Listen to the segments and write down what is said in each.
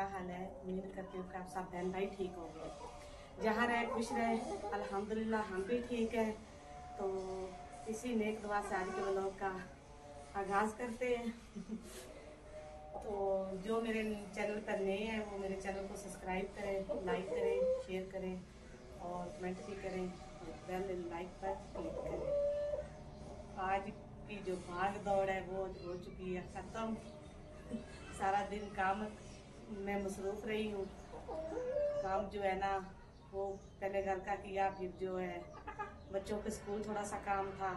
हाल है? उम्मीद करती हूँ कि आप सब बहन भाई ठीक होंगे, जहाँ रहे खुश रहे। अल्हम्दुलिल्लाह हम भी ठीक हैं। तो इसी नेक दुआ से आज के व्लॉग का आगाज़ करते हैं। तो जो मेरे चैनल पर नए हैं वो मेरे चैनल को सब्सक्राइब करें, लाइक करें, शेयर करें और कमेंट भी करें और बेल लाइक पर क्लिक करें। आज की जो भाग दौड़ है वो हो चुकी है ख़त्म। सारा दिन काम में मसरूफ़ रही हूँ। काम जो है ना वो पहले घर का किया, फिर जो है बच्चों के स्कूल थोड़ा सा काम था,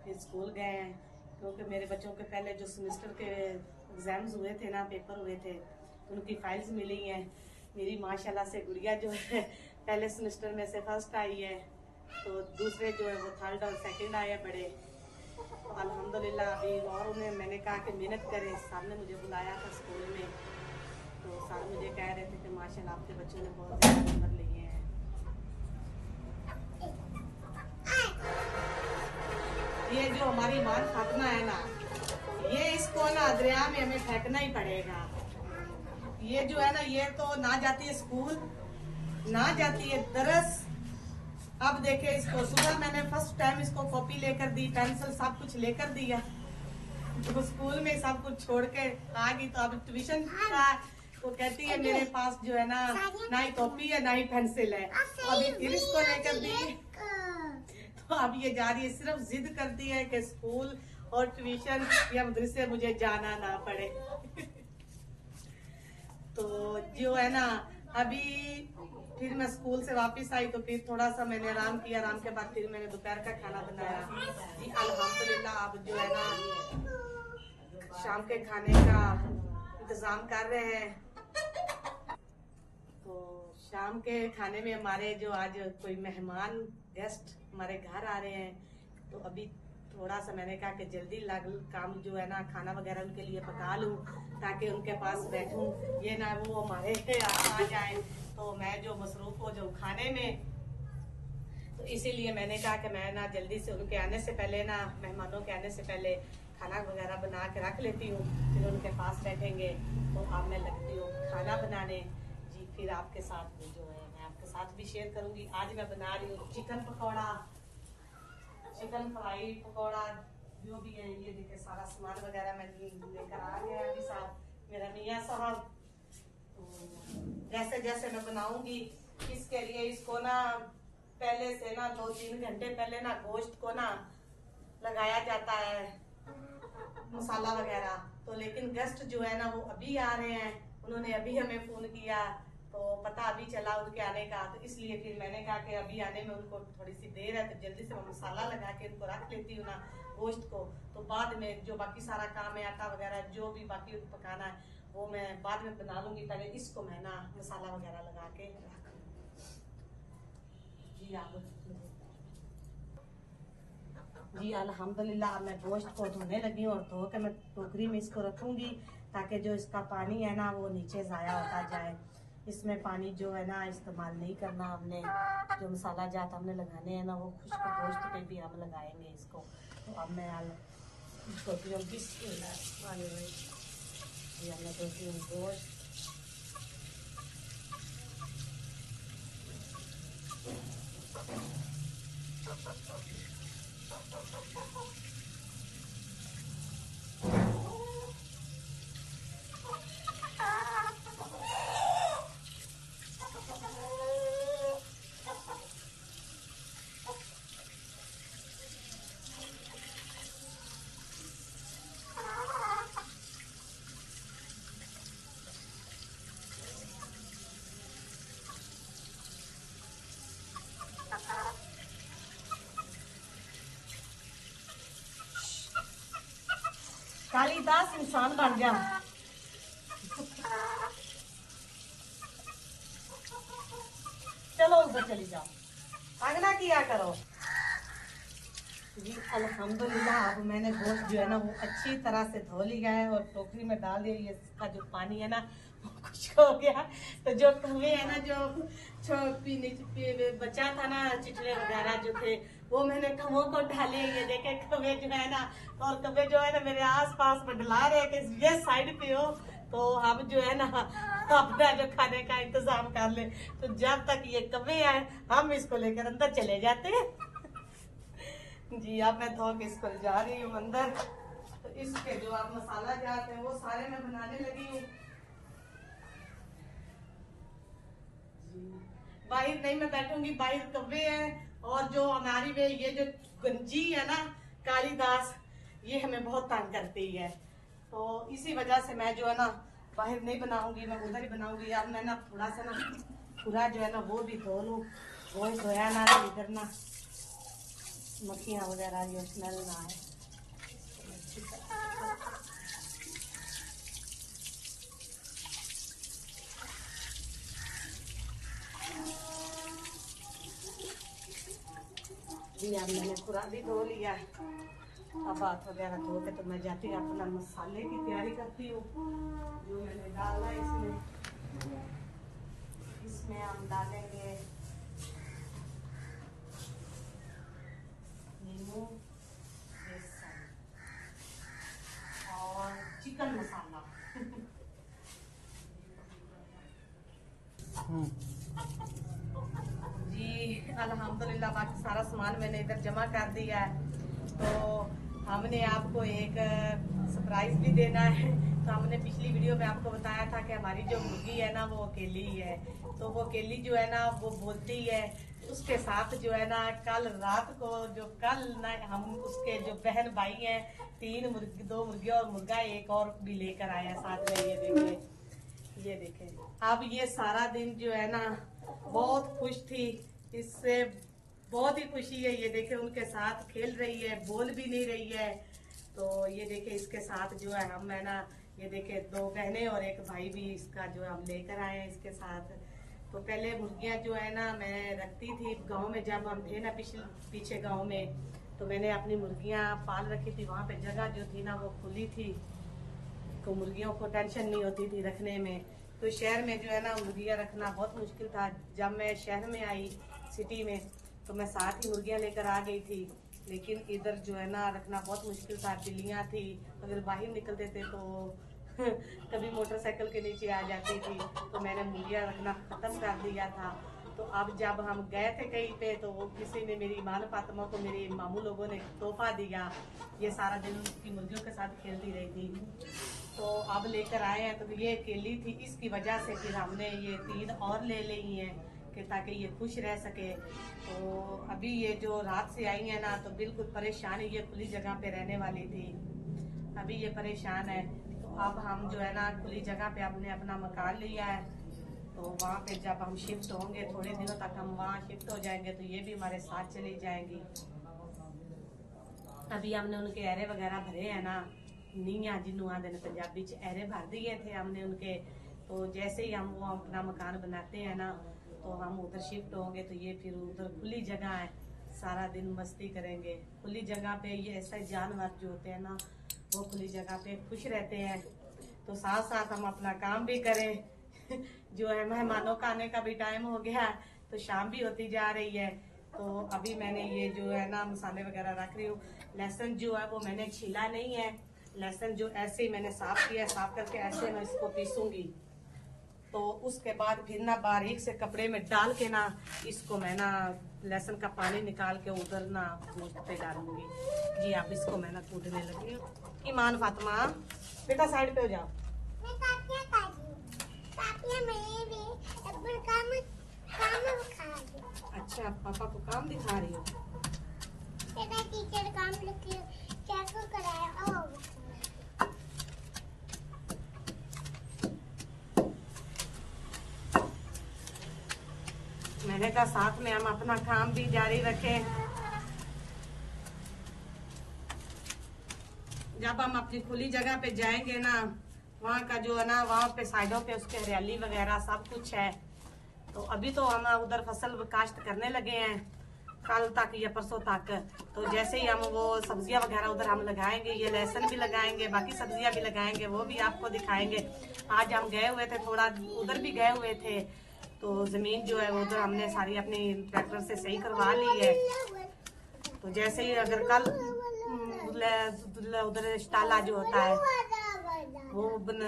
फिर स्कूल गए हैं क्योंकि मेरे बच्चों के पहले जो सेमेस्टर के एग्ज़ाम्स हुए थे ना, पेपर हुए थे, उनकी फाइल्स मिली हैं। मेरी माशाल्लाह से गुड़िया जो है पहले सेमेस्टर में से फर्स्ट आई है, तो दूसरे जो है वो थर्ड और सेकंड आए बड़े। तो अल्हम्दुलिल्लाह अभी और उन्हें मैंने कहा कि मेहनत करें। सर ने मुझे बुलाया था स्कूल में, तो सर मुझे कह रहे थे कि माशाल्लाह आपके बच्चों ने बहुत ज़्यादा नंबर लिए हैं। ये जो हमारी मान फातिमा है ना, ये इसको ना दरिया में हमें फेंकना ही पड़ेगा। ये जो है ना ये तो ना जाती है स्कूल, ना जाती है दरस। अब देखे इसको, सुबह मैंने फर्स्ट टाइम इसको कॉपी लेकर दी, पेंसिल सब कुछ लेकर दिया, तो स्कूल में सब कुछ छोड़ के आ गई। तो अब ट्यूशन का वो कहती है मेरे पास जो है ना ही कॉपी है ना ही पेंसिल है। तो अभी फिर इसको लेकर दी, तो अब ये जा रही है, सिर्फ जिद करती है कि स्कूल और ट्यूशन या मदरसे मुझे जाना ना पड़े। तो जो है ना अभी फिर मैं स्कूल से वापस आई, तो फिर थोड़ा सा मैंने आराम किया। आराम के बाद फिर मैंने दोपहर का खाना बनाया जी अल्हम्दुलिल्लाह। अब जो है ना शाम के खाने का इंतजाम कर रहे हैं। तो शाम के खाने में हमारे जो आज कोई मेहमान गेस्ट हमारे घर आ रहे हैं, तो अभी थोड़ा सा मैंने कहा कि जल्दी काम जो है ना खाना वगैरह उनके लिए पका लूँ ताकि उनके पास बैठूं, ये ना वो हमारे आ जाए, तो मैं जो मसरूफ हो जाऊँ खाने में। तो इसीलिए मैंने कहा कि मैं ना जल्दी से उनके आने से पहले ना, मेहमानों के आने से पहले खाना वगैरह बना के रख लेती हूँ, फिर उनके पास बैठेंगे। तो अब मैं लगती हूँ खाना बनाने जी। फिर आपके साथ भी जो है मैं आपके साथ भी शेयर करूँगी। आज मैं बना रही हूँ chicken pakora, chicken fry pakora, जो भी है ये देखिए सारा सामान वगैरह मैं लेकर आ गया अभी साथ मेरा मियाँ साहब। तो जैसे जैसे मैं बनाऊंगी इसके लिए, इसको ना पहले से ना 2-3 घंटे पहले ना गोश्त को ना लगाया जाता है मसाला वगैरह। तो लेकिन गेस्ट जो है ना वो अभी आ रहे हैं, उन्होंने अभी हमें फोन किया, तो पता अभी चला उनके आने का। तो इसलिए फिर मैंने कहा कि अभी आने में उनको थोड़ी सी देर है, तो जल्दी से मैं मसाला लगा के इनको रख लेती हूँ ना गोश्त को। तो बाद में जो बाकी सारा काम है, आटा वगैरह जो भी बाकी पकाना है वो मैं बाद में बना लूंगी। पहले इसको मैं ना मसाला वगैरह लगा के रख जी। आप जी अल्हम्दुलिल्लाह मैं गोश्त को धोने लगी हूँ और धो के मैं टोकरी में इसको रखूंगी ताकि जो इसका पानी है ना वो नीचे ज़ाया होता जाए। इसमें पानी जो है ना इस्तेमाल नहीं करना हमने, जो मसाला जात हमने लगाने हैं ना वो खुश्क गोश्त पे भी हम लगाएंगे इसको। तो अब मैं धोती हूँ हमने धोती हूँ गोश्त। कालिदास इंसान बन जा। चलो ऊपर चली जाओ, आगना किया करो जी अल्हम्दुलिल्लाह। अब मैंने गोश्त जो है ना वो अच्छी तरह से धो लिया है और टोकरी में डाल दिया। ये इसका जो पानी है ना वो खुश्क हो गया। तो जो कवे है ना जो पीने बचा था ना, चिटले वगैरह जो थे वो मैंने कवों को डाले। ये देखे कवे जो है ना, और कवे जो है ना मेरे आस पास मंडला रहे कि ये साइड पे हो तो हम जो है ना अपना जो खाने का इंतजाम कर ले, तो जब तक ये कब्बे आए हम इसको लेकर अंदर चले जाते हैं। जी अब मैं धो के इसको जा रही हूँ अंदर। तो इसके जो आप मसाला जाते हैं वो सारे मैं बनाने लगी हूँ। बाहर नहीं मैं बैठूंगी, बाहर कब्बे हैं और जो हमारी वे ये जो गंजी है ना कालीदास, ये हमें बहुत तंग करती है। तो इसी वजह से मैं जो है ना बाहर नहीं बनाऊंगी, मैं उधर ही बनाऊंगी। अब मैं ना थोड़ा सा ना पूरा जो है ना वो भी धो लूँ, वो धोया ना इधर ना मक्खियाँ वगैरह जो स्मेल ना आए। जी अब मैंने पूरा भी धो लिया, अब हाथ वगैरह धो के तो मैं जाती हूँ अपना मसाले की तैयारी करती हूँ। जो मैंने डाला इसमें हम डालेंगे नींबू, बेसन और चिकन मसाला। जी अल्हम्दुलिल्लाह बाकी सारा सामान मैंने इधर जमा कर दिया है। तो हमने आपको एक सरप्राइज भी देना है। तो हमने पिछली वीडियो में आपको बताया था कि हमारी जो मुर्गी है ना वो अकेली है। तो वो अकेली जो है ना वो बोलती है, उसके साथ जो है ना कल रात को जो कल ना हम उसके जो बहन भाई हैं 3 मुर्गी, 2 मुर्गियाँ और मुर्गा एक और भी लेकर आया साथ में। ये देखे अब ये सारा दिन जो है ना बहुत खुश थी, इससे बहुत ही खुशी है। ये देखे उनके साथ खेल रही है, बोल भी नहीं रही है। तो ये देखे इसके साथ जो है हम है ना, ये देखे 2 बहनें और एक भाई भी इसका जो हम लेकर आए हैं इसके साथ। तो पहले मुर्गियां जो है ना मैं रखती थी गांव में, जब हम थे ना पीछे गांव में, तो मैंने अपनी मुर्गियां पाल रखी थी। वहां पे जगह जो थी ना वो खुली थी, तो मुर्गियों को टेंशन नहीं होती थी रखने में। तो शहर में जो है ना मुर्गियां रखना बहुत मुश्किल था। जब मैं शहर में आई सिटी में तो मैं साथ ही मुर्गियां लेकर आ गई थी, लेकिन इधर जो है ना रखना बहुत मुश्किल था। बिल्लियां थी, अगर बाहर निकलते थे तो कभी मोटरसाइकिल के नीचे आ जाती थी। तो मैंने मुर्गियां रखना खत्म कर दिया था। तो अब जब हम गए थे कहीं पे तो वो किसी ने मेरी मान फातिमा को मेरे मामू लोगों ने तोहफा दिया। ये सारा दिन उसकी मुर्गियों के साथ खेलती रही थी। तो अब लेकर आए हैं। तो ये अकेली थी, इसकी वजह से फिर हमने ये 3 और ले ली हैं कि ताकि ये खुश रह सके। तो अभी ये जो रात से आई है ना तो बिल्कुल परेशान, ये खुली जगह पे रहने वाली थी, अभी ये परेशान है। तो अब हम जो है ना खुली जगह पे हमने अपना मकान लिया है। तो वहाँ पे जब हम शिफ्ट होंगे थोड़े दिनों तक हम वहाँ शिफ्ट हो जाएंगे, तो ये भी हमारे साथ चली जाएंगी। अभी हमने उनके एरे वगैरह भरे हैं ना, नीया जिन्हों आते हैं पंजाबी च एरे भर दिए थे हमने उनके। तो जैसे ही हम वो अपना मकान बनाते हैं ना तो हम उधर शिफ्ट होंगे, तो ये फिर उधर खुली जगह है, सारा दिन मस्ती करेंगे खुली जगह पे। ये ऐसे जानवर जो होते हैं ना वो खुली जगह पे खुश रहते हैं। तो साथ साथ हम अपना काम भी करें। जो है मेहमानों का आने का भी टाइम हो गया है, तो शाम भी होती जा रही है। तो अभी मैंने ये जो है ना मसाले वगैरह रख रही हूँ। लहसुन जो है वो मैंने छीला नहीं है, लहसुन जो ऐसे ही मैंने साफ किया, साफ करके ऐसे मैं इसको पीसूंगी। तो उसके बाद फिर ना बारीक से कपड़े में डाल के ना इसको मैं ना लहसुन का पानी निकाल के उधर ना गोश्त पे डालूंगी। जी आप इसको मैं ना कूटने लगी हूँ। ईमान फातिमा बेटा साइड पे हो जाओ। अच्छा पापा को काम दिखा रही हो? टीचर काम क्या कराया? मैंने कहा साथ में हम अपना काम भी जारी रखें। जब हम अपनी खुली जगह पे जाएंगे ना, वहाँ का जो है ना वहाँ पे साइडों पे उसके हरियाली वगैरह सब कुछ है। तो अभी तो हम उधर फसल काश्त करने लगे हैं, कल तक या परसों तक। तो जैसे ही हम वो सब्जियां वगैरह उधर हम लगाएंगे, ये लहसुन भी लगाएंगे, बाकी सब्जियां भी लगाएंगे, वो भी आपको दिखाएंगे। आज हम गए हुए थे, थोड़ा उधर भी गए हुए थे, तो जमीन जो है उधर हमने सारी अपनी ट्रैक्टर से सही करवा ली है। तो जैसे ही अगर कल उधर ताला जो होता है वो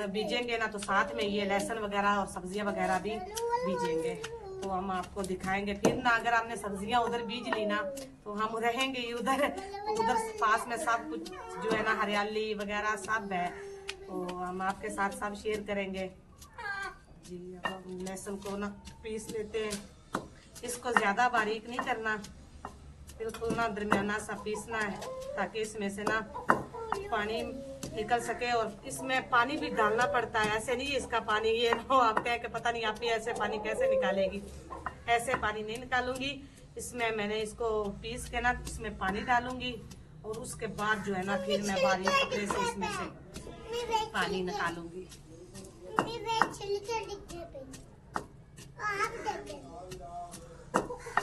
बीजेंगे ना तो साथ में ये लहसुन वगैरह और सब्जियां वगैरह भी बीजेंगे। तो हम आपको दिखाएंगे फिर ना। अगर हमने सब्जियां उधर बीज ली ना तो हम रहेंगे ही उधर, उधर पास में सब कुछ जो है ना हरियाली वगैरह सब है, तो हम आपके साथ सब शेयर करेंगे जी। अब हम लहसुन को ना पीस लेते हैं। इसको ज्यादा बारीक नहीं करना, बिल्कुल ना दरमियाना सा पीसना है, ताकि इसमें से ना पानी निकल सके। और इसमें पानी भी डालना पड़ता है, ऐसे नहीं इसका पानी ये ना आप कहें कि पता नहीं आप ही ऐसे पानी कैसे निकालेगी, ऐसे पानी नहीं निकालूंगी। इसमें मैंने इसको पीस के ना इसमें पानी डालूंगी और उसके बाद जो है ना फिर मैं बारीक कपड़े से इसमें से पानी निकालूंगी।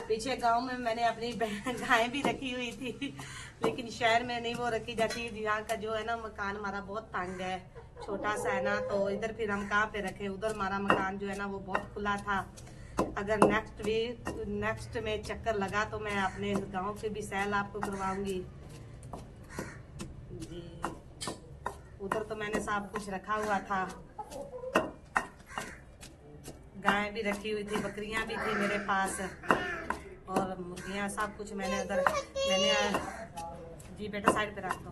पीछे गांव में मैंने अपनी गाय भी रखी हुई थी, लेकिन शहर में नहीं वो रखी जाती। यहाँ का जो है ना मकान हमारा बहुत तंग है, छोटा सा है ना, तो इधर फिर हम कहाँ पे रखे। उधर हमारा मकान जो है ना वो बहुत खुला था। अगर नेक्स्ट में चक्कर लगा तो मैं अपने गांव के भी सैर आपको करवाऊंगी जी। उधर तो मैंने सब कुछ रखा हुआ था, गाय भी रखी हुई थी, बकरियां भी थी मेरे पास और मुर्गियां, सब कुछ मैंने उधर जी। बेटा साइड पे रख दो,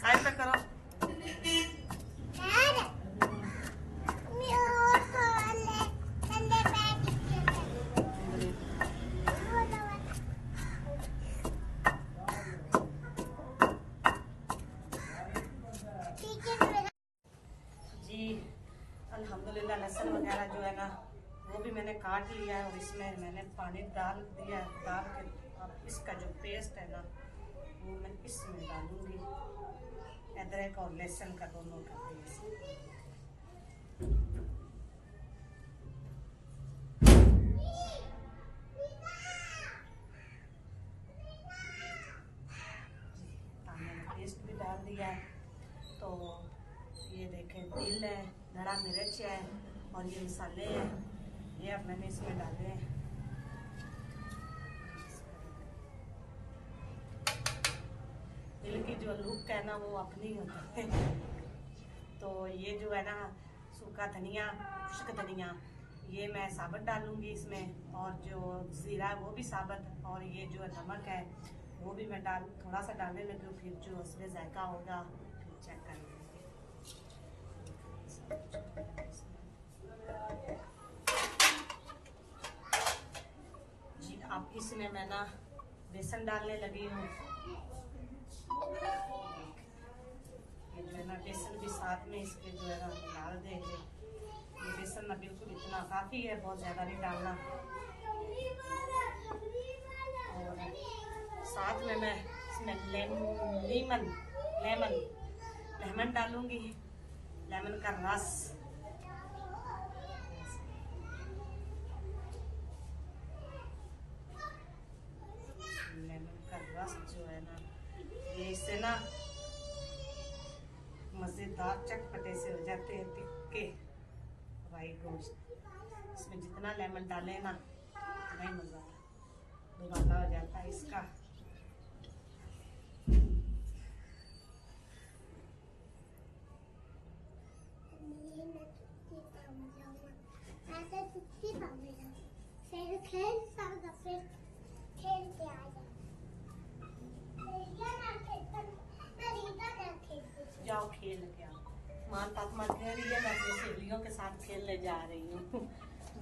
साइड पे करो। जी अल्हम्दुलिल्लाह लहसुन वगैरह जो है ना वो भी मैंने काट लिया है और इसमें मैंने पानी डाल दिया। डाल के अब इसका जो पेस्ट है ना वो मैं इसमें डालूंगी, अदरक और लहसुन का दोनों का पेस्ट। मैंने पेस्ट भी डाल दिया है। तो ये देखें तिल है, धड़ा मिर्च है और ये मसाले हैं, ये अब मैंने इसमें डाले हैं। तिल की जो लुक है ना वो अपनी होती है। तो ये जो है ना सूखा धनिया, खुश्क धनिया, ये मैं साबुत डालूंगी इसमें, और जो जीरा है वो भी साबुत, और ये जो नमक है वो भी मैं थोड़ा सा डालने लगी हूँ। फिर जो उसमें जायका होगा फिर चेक कर लेंगे जी। अब इसमें मैं ना बेसन डालने लगी हूँ। ये जो है ना बेसन भी साथ में इसके जो है ना डाल देंगे। ये बेसन ना बिल्कुल इतना काफ़ी है, बहुत ज़्यादा नहीं डालना। और साथ में मैं इसमें लेमन डालूंगी, लेमन का रस। लेमन का रस जो है ना ये इससे ना मज़ेदार चटपटे से हो जाते हैं टिक्के वाइट गोश्त। इसमें जितना लेमन डाले ना उतना ही मज़ा दुबारा हो जाता है इसका। जाओ खेल के आओ। मान ताकमा कह रही है मैं अपनी सहेलियों के साथ खेलने जा रही हूँ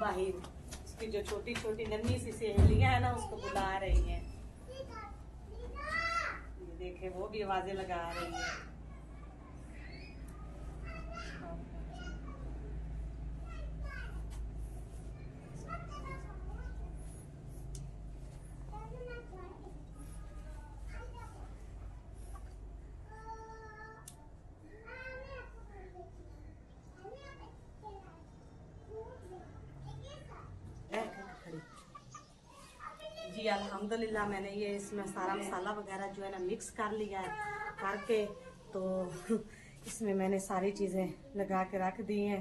बाहर। उसकी जो छोटी छोटी नन्ही सी सहेलियां है ना उसको बुला रही हैं। ये देखे वो भी आवाजें लगा रही है। जी अल्हम्दुलिल्लाह मैंने ये इसमें सारा मसाला वगैरह जो है ना मिक्स कर लिया है करके। तो इसमें मैंने सारी चीज़ें लगा के रख दी हैं।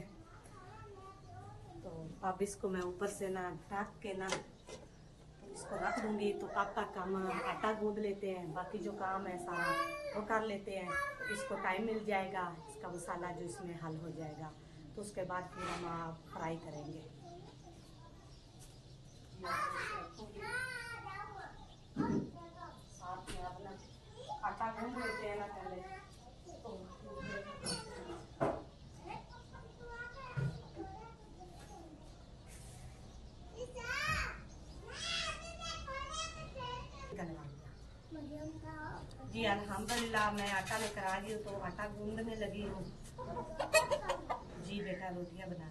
तो अब इसको मैं ऊपर से ना ढक के ना तो इसको रख दूंगी तो पापा काम आटा गूंद लेते हैं, बाकी जो काम है सारा वो कर लेते हैं। इसको टाइम मिल जाएगा, इसका मसाला जो इसमें हल हो जाएगा, तो उसके बाद फिर हम फ्राई करेंगे। साथ में अपना आटा गूंद लेते हैं ना पहले। जी अल्हम्दुलिल्लाह मैं आटा लेकर आ गई हूँ, तो आटा गूंदने लगी हूँ। जी बेटा रोटियां बना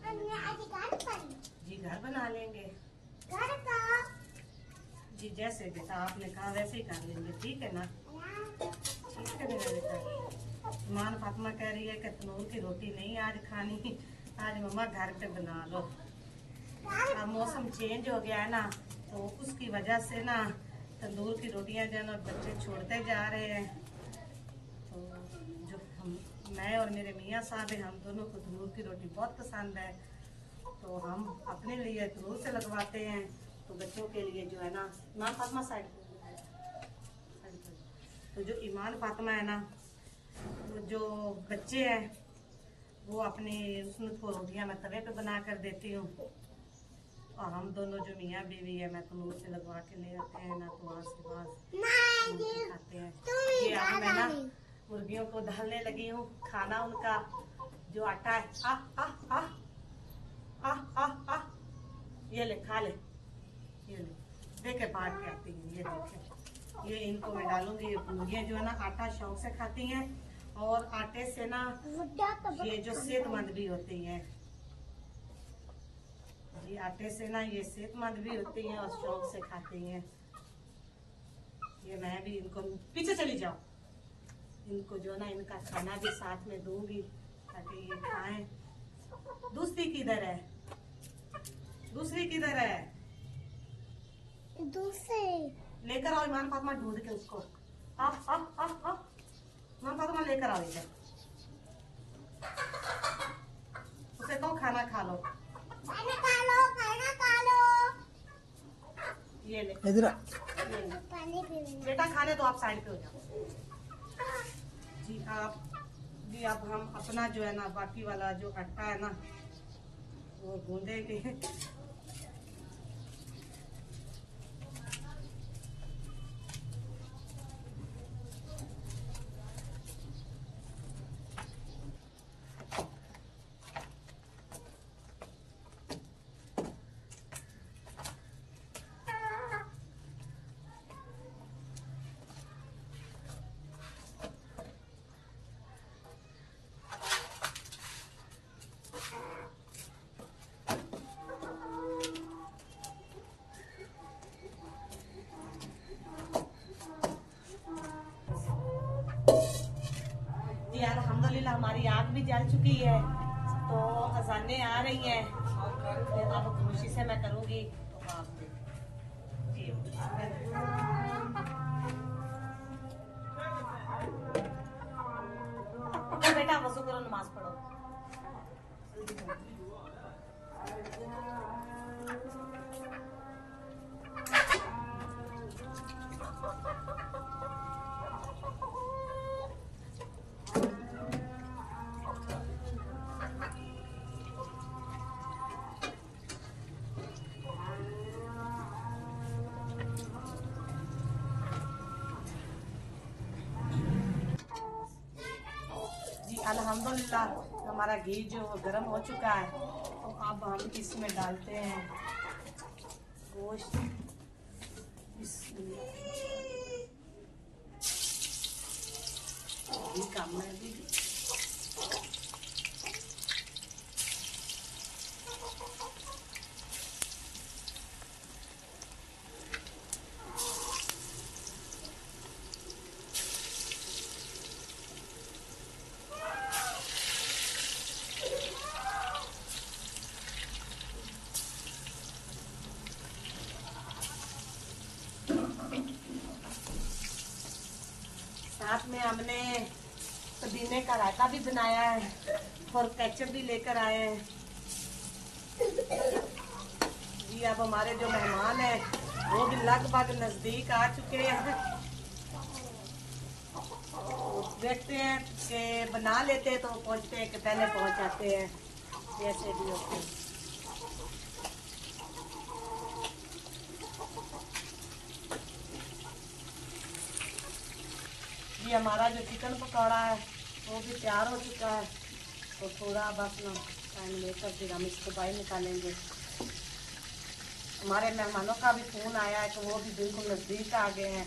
जी घर बना लेंगे जी, जैसे बेटा आपने कहा वैसे ही कर लेंगे, ठीक है ना? ठीक है मेरा बेटा। ईमान फातिमा कह रही है कि तनूर की रोटी नहीं आज खानी, आज मम्मा घर पे बना लो। अब मौसम चेंज हो गया है ना, तो उसकी वजह से ना तंदूर की रोटियां जो है ना बच्चे छोड़ते जा रहे हैं। तो जो मैं और मेरे मियाँ साहब हैं, हम दोनों को तंदूर की रोटी बहुत पसंद है, तो हम अपने लिए तंदूर से लगवाते हैं। तो बच्चों के लिए जो है ना, ईमान फातिमा साइड, तो जो ईमान फातिमा है ना, जो बच्चे हैं वो अपनी उसमें को रोटियां मैं तवे पे बना कर देती हूँ, और हम दोनों जो मियाँ बीवी है मैं तंदूर से लगवा के ले आते हैं ना, तो वहाँ से बस खाते हैं। ये अब मैं ना मुर्गियों को डालने लगी हूँ खाना, उनका जो आटा है। आ आ आ आ आ आ ये ले खा ले, ये ले देखे बांट के आती है। ये देखे, ये इनको मैं डालूंगी। मुर्गियाँ जो है ना आटा शौक से खाती हैं, और आटे से ना ये जो सेहतमंद भी होती हैं। ये आटे से ना ये सेहतमंद भी होती हैं और शौक से खाती हैं। ये मैं भी इनको, पीछे चली जाओ, इनको जो ना इनका खाना भी साथ में दूंगी ताकि ये खाएं। दूसरी किधर है? दूसरी किधर है? दूसरी लेकर आओ ईमान फातिमा, ढूंढ के उसको। आ आ आ आ ईमान फातिमा लेकर आओ इधर, उसे कहो खाना खा लो। ये ले इधर बेटा, खाने तो आप साइड पे हो जाओ। जी अब हम अपना जो है ना बाकी वाला जो आटा है ना वो गूंदेंगे। अल्हम्दुलिल्लाह हमारी आग भी जल चुकी है, तो अजानें आ रही हैं। अब खुशी से मैं करूंगी, तो आप जी बेटा वज़ू करो, नमाज पढ़ो। अल्हम्दुलिल्लाह हमारा घी जो गर्म हो चुका है, तो अब हम इसमें डालते हैं गोश्त। घी कम है भी। साथ में हमने पुदीने का रायता भी बनाया है और केचप भी लेकर आए हैं। जी अब हमारे जो मेहमान हैं वो भी लगभग नजदीक आ चुके हैं। तो देखते हैं कि बना लेते हैं तो पहुंचते हैं कि पहले पहुंच जाते हैं, जैसे भी होते हैं। ये हमारा जो चिकन पकौड़ा है वो भी तैयार हो चुका है। तो थोड़ा बस ना टाइम लेकर फिर हम इसको बाहर निकालेंगे। हमारे मेहमानों का भी फोन आया है तो वो भी बिल्कुल नजदीक आ गए हैं।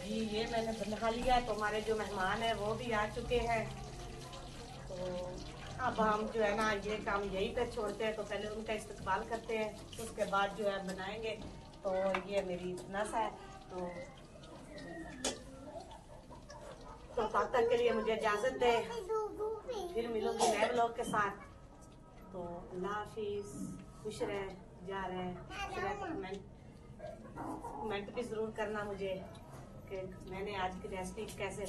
जी ये मैंने बना लिया। तो हमारे जो मेहमान है वो भी आ चुके हैं। तो अब हम जो है ना ये काम यहीं पे छोड़ते हैं। तो पहले उनका इस्तकबाल करते हैं, उसके बाद जो है बनाएंगे। तो ये मेरी नस है। तो तब तक के लिए मुझे इजाजत दे, फिर मिलूंगी नए ब्लॉग के साथ। तो अल्लाह हाफिज, खुश रहे, जा रहे, कमेंट भी जरूर करना मुझे कि मैंने आज की रेसिपी कैसे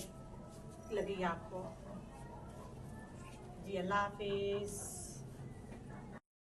लगी आपको। जी अल्लाह हाफिज।